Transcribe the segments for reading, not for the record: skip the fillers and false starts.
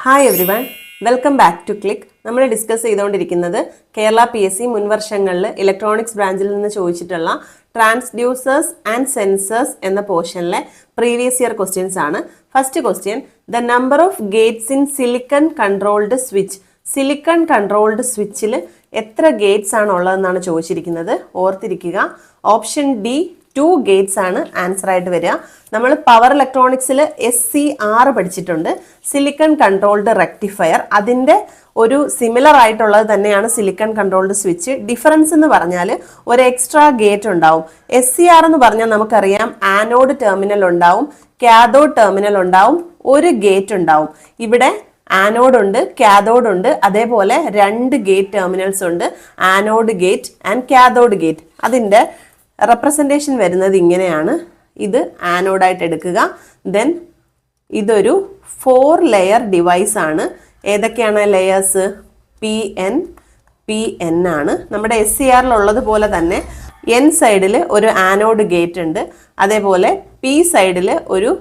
Hi everyone, welcome back to click. നമ്മൾ discuss ചെയ്തുകൊണ്ടിരിക്കുന്നത് Kerala PSC മുൻവർഷങ്ങളിൽ electronics ബ്രാഞ്ചിൽ നിന്ന് ചോദിച്ചിട്ടുള്ള ട്രാൻസ്ഡ്യൂസേഴ്സ് ആൻഡ് സെൻസേഴ്സ് എന്ന പോർഷനിലെ പ്രീവിയസ് ഇയർ ക്വസ്റ്റ്യൻസ് ആണ്. First question, the number of gates in silicon controlled switch. Silicon controlled സ്വിച്ചിൽ എത്ര ഗേറ്റ്സ് ആണ് ഉള്ളതെന്നാണ് ചോദിച്ചിരിക്കുന്നത്. ഓർത്തിരിക്കുക, ഓപ്ഷൻ ഡി 2 ഗേറ്റ്സ് ആണ് ആൻസർ ആയിട്ട് വരിക. നമ്മൾ പവർ ഇലക്ട്രോണിക്സിൽ SCR പഠിച്ചിട്ടുണ്ട്, സിലിക്കൺ കൺട്രോൾഡ് റെക്ടിഫയർ. അതിൻ്റെ ഒരു സിമിലർ ആയിട്ടുള്ളത് തന്നെയാണ് സിലിക്കൺ കൺട്രോൾഡ് സ്വിച്ച്. ഡിഫറൻസ് എന്ന് പറഞ്ഞാൽ ഒരു എക്സ്ട്രാ ഗേറ്റ് ഉണ്ടാവും. SCR എന്ന് പറഞ്ഞാൽ നമുക്കറിയാം ആനോഡ് ടെർമിനൽ ഉണ്ടാവും, കാഥോഡ് ടെർമിനൽ ഉണ്ടാവും, ഒരു ഗേറ്റ് ഉണ്ടാവും. ഇവിടെ ആനോഡ് ഉണ്ട്, കാഥോഡ് ഉണ്ട്, അതേപോലെ 2 ഗേറ്റ് ടെർമിനൽസ് ഉണ്ട്, anode gate and cathode gate. അതിൻ്റെ റെപ്രസെൻറ്റേഷൻ വരുന്നത് ഇങ്ങനെയാണ്. ഇത് ആനോഡായിട്ട് എടുക്കുക. ദെൻ ഇതൊരു 4 ലെയർ ഡിവൈസ് ആണ്. ഏതൊക്കെയാണ് ലെയേഴ്സ്? PN ആണ്. നമ്മുടെ SCRലുള്ളത് പോലെ തന്നെ N സൈഡിൽ ഒരു ആനോഡ് ഗേറ്റ് ഉണ്ട്, അതേപോലെ P സൈഡിൽ ഒരു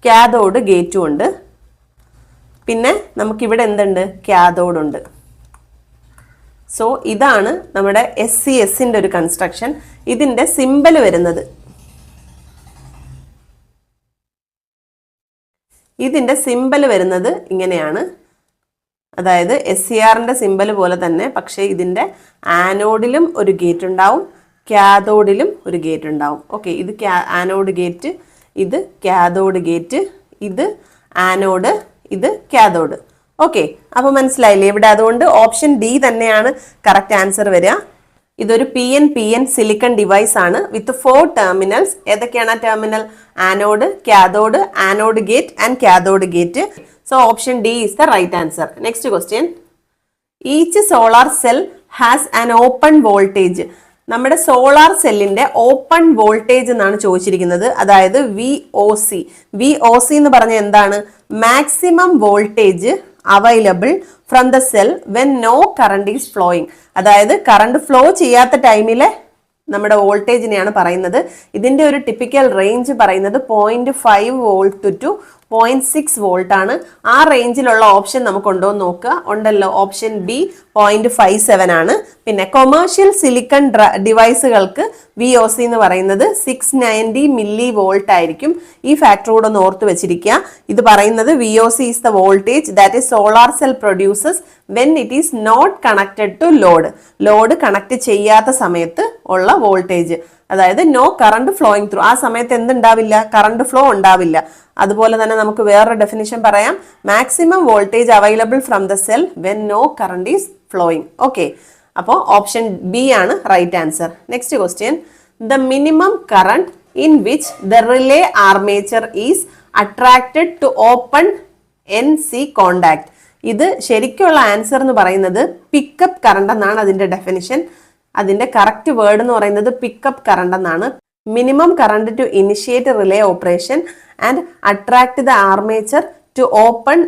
കാഥോഡ് ഗേറ്റും ഉണ്ട്. പിന്നെ നമുക്കിവിടെ എന്തുണ്ട്? കാഥോഡ് ഉണ്ട്. സോ ഇതാണ് നമ്മുടെ SCSന്റെ ഒരു കൺസ്ട്രക്ഷൻ. ഇതിൻ്റെ സിമ്പൽ വരുന്നത് ഇങ്ങനെയാണ്. അതായത് SCRന്റെ സിമ്പൽ പോലെ തന്നെ, പക്ഷേ ഇതിൻ്റെ ആനോഡിലും ഒരു ഗേറ്റ് ഉണ്ടാവും, കാഥോഡിലും ഒരു ഗേറ്റ് ഉണ്ടാവും. ഓക്കെ, ഇത് ആനോഡ് ഗേറ്റ്, ഇത് കാഥോഡ് ഗേറ്റ്, ഇത് ആനോഡ്, ഇത് കാഥോഡ്. ഓക്കെ, അപ്പോൾ മനസ്സിലായില്ലേ ഇവിടെ? അതുകൊണ്ട് ഓപ്ഷൻ ഡി തന്നെയാണ് കറക്റ്റ് ആൻസർ വരിക. ഇതൊരു PN സിലിക്കൺ ഡിവൈസ് ആണ് വിത്ത് 4 ടെർമിനൽസ്. ഏതൊക്കെയാണ് ആ terminal? Anode, cathode, anode gate and cathode gate. So option D is the right answer. Next question, each solar cell has an open voltage. നമ്മുടെ solar സെല്ലിന്റെ open voltage എന്നാണ് ചോദിച്ചിരിക്കുന്നത്. അതായത് VOC എന്ന് പറഞ്ഞാൽ എന്താണ്? Maximum voltage available from the cell when no current is flowing. അതായത് current flow ചെയ്യാത്ത ടൈമിലെ നമ്മുടെ വോൾട്ടേജിനെയാണ് പറയുന്നത്. ഇതിന്റെ ഒരു ടിപ്പിക്കൽ റേഞ്ച് പറയുന്നത് 0.5 വോൾട്ട് ടു 0.6 വോൾട്ട് ആണ്. ആ റേഞ്ചിലുള്ള ഓപ്ഷൻ നമുക്കുണ്ടോ എന്ന് നോക്കുക. ഉണ്ടല്ലോ, ഓപ്ഷൻ ബി 0.57 ആണ്. പിന്നെ കൊമേഴ്ഷ്യൽ സിലിക്കൺ ഡിവൈസുകൾക്ക് VOC എന്ന് പറയുന്നത് 690 മില്ലി വോൾട്ട് ആയിരിക്കും. ഈ ഫാക്ടർ കൂടെ ഒന്ന് ഓർത്ത് വെച്ചിരിക്കുക. ഇത് പറയുന്നത് VOC is the voltage that is solar cell produces when it is not connected to load connect ചെയ്യാത്ത സമയത്ത് ഉള്ള വോൾട്ടേജ്. അതായത് നോ കറണ്ട് ഫ്ലോയിങ് ത്രൂ. ആ സമയത്ത് എന്തുണ്ടാവില്ല? കറണ്ട് ഫ്ലോ ഉണ്ടാവില്ല. അതുപോലെ തന്നെ നമുക്ക് വേറൊരു ഡെഫിനിഷൻ പറയാം, maximum voltage available from the cell when no current is flowing. Okay, അപ്പോൾ ഓപ്ഷൻ ബി ആണ് right answer. Next question, the minimum current in which the relay armature is attracted to open NC contact. ഇത് ശരിക്കുള്ള answer എന്ന് പറയുന്നത് pickup current എന്നാണ് അതിന്റെ definition. അതിന്റെ correct word എന്ന് പറയുന്നത് പിക്കപ്പ് കറണ്ട് എന്നാണ്. Minimum current to initiate relay operation and attract the armature to open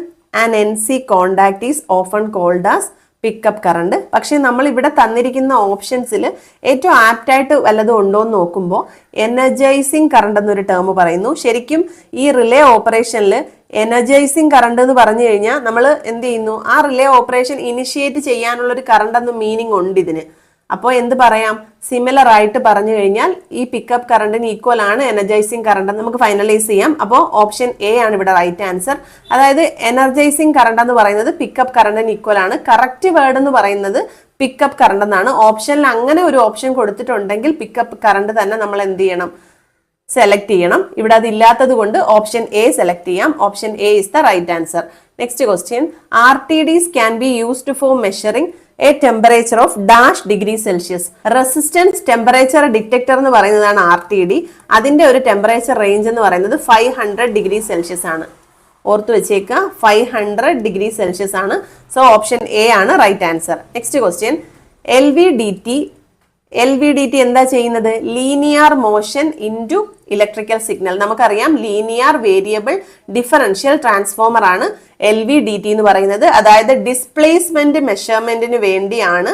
an NC contact is often called as pickup current. പക്ഷെ നമ്മൾ ഇവിടെ തന്നിരിക്കുന്ന ഓപ്ഷൻസിൽ ഏറ്റവും ആപ്റ്റായിട്ട് വല്ലതും ഉണ്ടോ എന്ന് നോക്കുമ്പോൾ എനർജൈസിങ് കറണ്ട് എന്നൊരു ടേം പറയുന്നു. ശരിക്കും ഈ റിലേ ഓപ്പറേഷനിൽ എനർജൈസിങ് കറണ്ട് എന്ന് പറഞ്ഞു കഴിഞ്ഞാൽ നമ്മൾ എന്ത് ചെയ്യുന്നു? ആ റിലേ ഓപ്പറേഷൻ ഇനിഷ്യേറ്റ് ചെയ്യാനുള്ള ഒരു കറണ്ട് എന്ന മീനിങ് ഉണ്ട് ഇതിന്. അപ്പോൾ എന്ത് പറയാം? സിമിലർ ആയിട്ട് പറഞ്ഞു കഴിഞ്ഞാൽ ഈ പിക്കപ്പ് കറണ്ടിന് ഈക്വൽ ആണ് എനർജൈസിങ് കറണ്ട് എന്ന് നമുക്ക് ഫൈനലൈസ് ചെയ്യാം. അപ്പോൾ ഓപ്ഷൻ എ ആണ് ഇവിടെ റൈറ്റ് ആൻസർ. അതായത് എനർജൈസിങ് കറണ്ട് എന്ന് പറയുന്നത് പിക്കപ്പ് കറണ്ടിന് ഈക്വൽ ആണ്. കറക്റ്റ് വേർഡ് എന്ന് പറയുന്നത് പിക്കപ്പ് കറണ്ട് എന്നാണ്. ഓപ്ഷനിൽ അങ്ങനെ ഒരു ഓപ്ഷൻ കൊടുത്തിട്ടുണ്ടെങ്കിൽ പിക്കപ്പ് കറണ്ട് തന്നെ നമ്മൾ എന്ത് ചെയ്യണം? സെലക്ട് ചെയ്യണം. ഇവിടെ അത് ഇല്ലാത്തത് കൊണ്ട് ഓപ്ഷൻ എ സെലക്ട് ചെയ്യാം. Option A is the right answer. Next question, RTDs can be used for measuring a temperature of dash degree Celsius. Resistance temperature detector എന്ന് പറയുന്നതാണ് RTD. അതിന്റെ ഒരു ടെമ്പറേച്ചർ റേഞ്ച് എന്ന് പറയുന്നത് 500 ഡിഗ്രി സെൽഷ്യസ് ആണ്. ഓർത്ത് വെച്ചേക്കുക, 500 ഡിഗ്രി സെൽഷ്യസ് ആണ്. സോ ഓപ്ഷൻ എ ആണ് right answer. Next question, LVDT എന്താ ചെയ്യുന്നത്? Linear motion into electrical signal. നമുക്കറിയാം ലീനിയർ വേരിയബിൾ ഡിഫറൻഷ്യൽ ട്രാൻസ്ഫോമർ ആണ് LVDT എന്ന് പറയുന്നത്. അതായത് ഡിസ്പ്ലേസ്മെന്റ് മെഷർമെന്റിന് വേണ്ടിയാണ്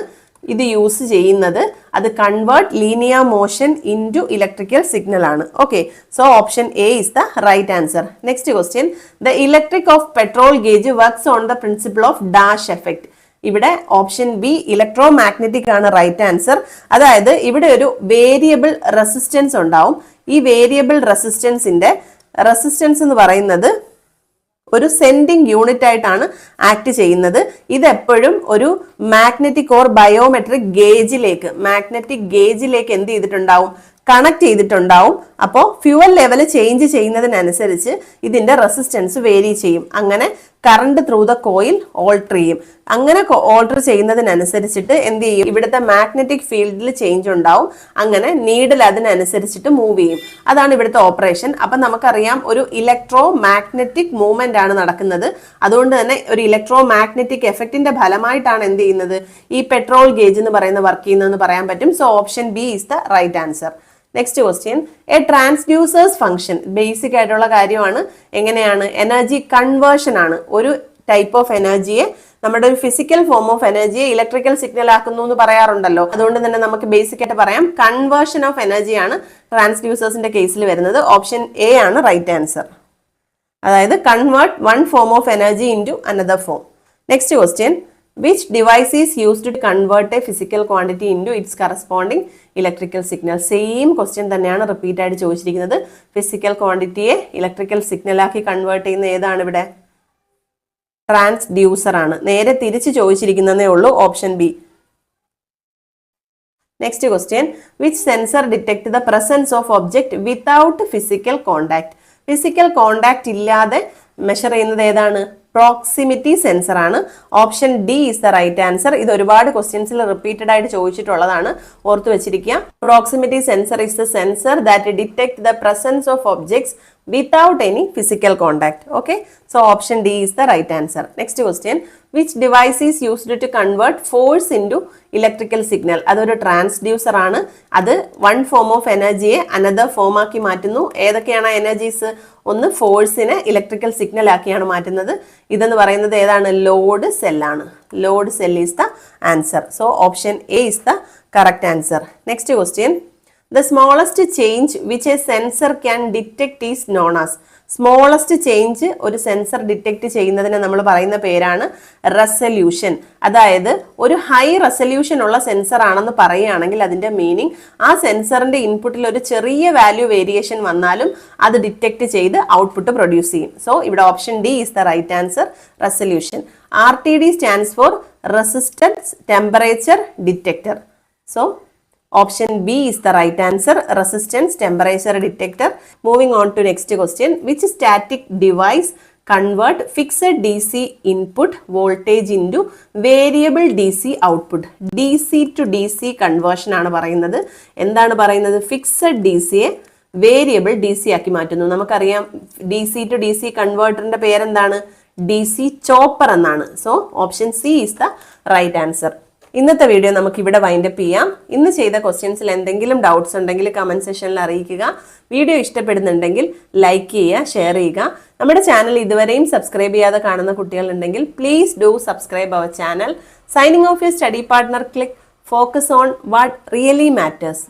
ഇത് യൂസ് ചെയ്യുന്നത് അത് convert linear motion into electrical signal ആണ്. Okay, so option A is the right answer. Next question, the electric of petrol gauge works on the principle of dash effect. ഇവിടെ option B electromagnetic ആണ് right answer. അതായത് ഇവിടെ ഒരു variable resistance ഉണ്ടാവും. ഈ variable റെസിസ്റ്റൻസിന്റെ resistance എന്ന് പറയുന്നത് ഒരു സെൻഡിങ് യൂണിറ്റ് ആയിട്ടാണ് ആക്ട് ചെയ്യുന്നത്. ഇതെപ്പോഴും ഒരു മാഗ്നറ്റിക് ഓർ ബയോമെട്രിക് ഗേജിലേക്ക് എന്ത് ചെയ്തിട്ടുണ്ടാവും, കണക്ട് ചെയ്തിട്ടുണ്ടാവും. അപ്പോൾ ഫ്യൂവൽ ലെവൽ ചേഞ്ച് ചെയ്യുന്നതിനനുസരിച്ച് ഇതിന്റെ റെസിസ്റ്റൻസ് വേരി ചെയ്യും. അങ്ങനെ current through the coil alter ചെയ്യും. അങ്ങനെ ഓൾട്ടർ ചെയ്യുന്നതിനനുസരിച്ചിട്ട് എന്ത് ചെയ്യും, ഇവിടുത്തെ മാഗ്നറ്റിക് ഫീൽഡിൽ ചേഞ്ച് ഉണ്ടാവും. അങ്ങനെ നീഡിൽ അതിനനുസരിച്ചിട്ട് മൂവ് ചെയ്യും. അതാണ് ഇവിടുത്തെ ഓപ്പറേഷൻ. അപ്പം നമുക്കറിയാം ഒരു ഇലക്ട്രോ മാഗ്നറ്റിക് മൂവ്മെന്റ് ആണ് നടക്കുന്നത്. അതുകൊണ്ട് തന്നെ ഒരു ഇലക്ട്രോ മാഗ്നറ്റിക് എഫക്റ്റിന്റെ ഫലമായിട്ടാണ് എന്ത് ചെയ്യുന്നത്, ഈ പെട്രോൾ ഗേജ് എന്ന് പറയുന്ന വർക്ക് ചെയ്യുന്നതെന്ന് പറയാൻ പറ്റും. So option B is the right answer. Next question, a transducer's function. Basic ആയിട്ടുള്ള കാര്യമാണ്. എങ്ങനെയാണ്, എനർജി കൺവേർഷൻ ആണ്. ഒരു ടൈപ്പ് ഓഫ് എനർജിയെ, നമ്മുടെ ഒരു ഫിസിക്കൽ ഫോം ഓഫ് എനർജിയെ ഇലക്ട്രിക്കൽ സിഗ്നൽ ആക്കുന്നു എന്ന് പറയാറുണ്ടല്ലോ. അതുകൊണ്ട് തന്നെ നമുക്ക് ബേസിക് ആയിട്ട് പറയാം കൺവേർഷൻ ഓഫ് എനർജിയാണ് ട്രാൻസ്ഡ്യൂസേഴ്സിന്റെ കേസിൽ വരുന്നത്. ഓപ്ഷൻ എ ആണ് റൈറ്റ് ആൻസർ. അതായത് convert one form of energy into another form. Next question, which device is used to convert a physical quantity into its corresponding electrical signal? Same question തന്നെയാണ് repeat ആയിട്ട് ചോദിച്ചിരിക്കുന്നത്. Physical ക്വാണ്ടിറ്റിയെ electrical signal ആക്കി convert ചെയ്യുന്ന ഏതാണ് ഇവിടെ, transducer ആണ്. നേരെ തിരിച്ച് ചോദിച്ചിരിക്കുന്നതേ ഉള്ളൂ, option B. Next question, which sensor detect the presence of object without physical contact. Physical contact ഇല്ലാതെ മെഷർ ചെയ്യുന്നത് ഏതാണ്, പ്രോക്സിമിറ്റി സെൻസർ ആണ്. Option D is the right answer. ഇത് ഒരുപാട് ക്വസ്റ്റ്യൻസിൽ റിപ്പീറ്റഡ് ആയിട്ട് ചോദിച്ചിട്ടുള്ളതാണ്, ഓർത്ത് വെച്ചിരിക്കുക. Proximity sensor is the sensor that detect the presence of objects without any physical contact. Okay, so option D is the right answer. Next question, which device is used to convert force into electrical signal? അതൊരു transducer ആണ്. അത് one form of എനർജിയെ another form ആക്കി മാറ്റുന്നു. ഏതൊക്കെയാണ് energies? ഒന്ന് ഫോഴ്സിനെ electrical signal ആക്കിയാണ് മാറ്റുന്നത്. ഇതെന്ന് പറയുന്നത് ഏതാണ്, ലോഡ് സെല്ലാണ്. Load cell is the answer. So option A is the correct answer. Next question, the smallest change which a sensor can detect is known as. Smallest change ഒരു sensor detect ചെയ്യുന്നതിന് നമ്മൾ പറയുന്ന പേരാണ് റെസല്യൂഷൻ. അതായത് ഒരു high resolution ഉള്ള sensor ആണെന്ന് പറയുകയാണെങ്കിൽ അതിന്റെ മീനിങ് ആ സെൻസറിന്റെ ഇൻപുട്ടിൽ ഒരു ചെറിയ വാല്യൂ വേരിയേഷൻ വന്നാലും അത് ഡിറ്റക്ട് ചെയ്ത് ഔട്ട്പുട്ട് പ്രൊഡ്യൂസ് ചെയ്യും. സോ ഇവിടെ option D is the right answer, resolution. RTD stands for resistance temperature detector. So option B is the right answer, resistance temperature detector. Moving on to next question, which static device convert fixed DC input voltage into variable DC output? DC to DC conversion ആണ് പറയുന്നത്. എന്താണ് പറയുന്നത്, fixed DCയെ variable DC ആക്കി മാറ്റുന്നു. നമുക്കറിയാം DC to DC കൺവേർട്ടറിന്റെ പേരെന്താണ്, DC chopper എന്നാണ്. So option C is the right answer. ഇന്നത്തെ വീഡിയോ നമുക്ക് ഇവിടെ വൈൻഡപ്പ് ചെയ്യാം. ഇന്ന് ചെയ്ത ക്വസ്റ്റ്യൻസിൽ എന്തെങ്കിലും ഡൗട്ട്സ് ഉണ്ടെങ്കിൽ കമന്റ് സെക്ഷനിൽ അറിയിക്കുക. വീഡിയോ ഇഷ്ടപ്പെടുന്നുണ്ടെങ്കിൽ ലൈക്ക് ചെയ്യുക, ഷെയർ ചെയ്യുക. നമ്മുടെ ചാനൽ ഇതുവരെയും സബ്സ്ക്രൈബ് ചെയ്യാതെ കാണുന്ന കുട്ടികളുണ്ടെങ്കിൽ please do subscribe our channel. Signing off your study partner. Click focus on what really matters.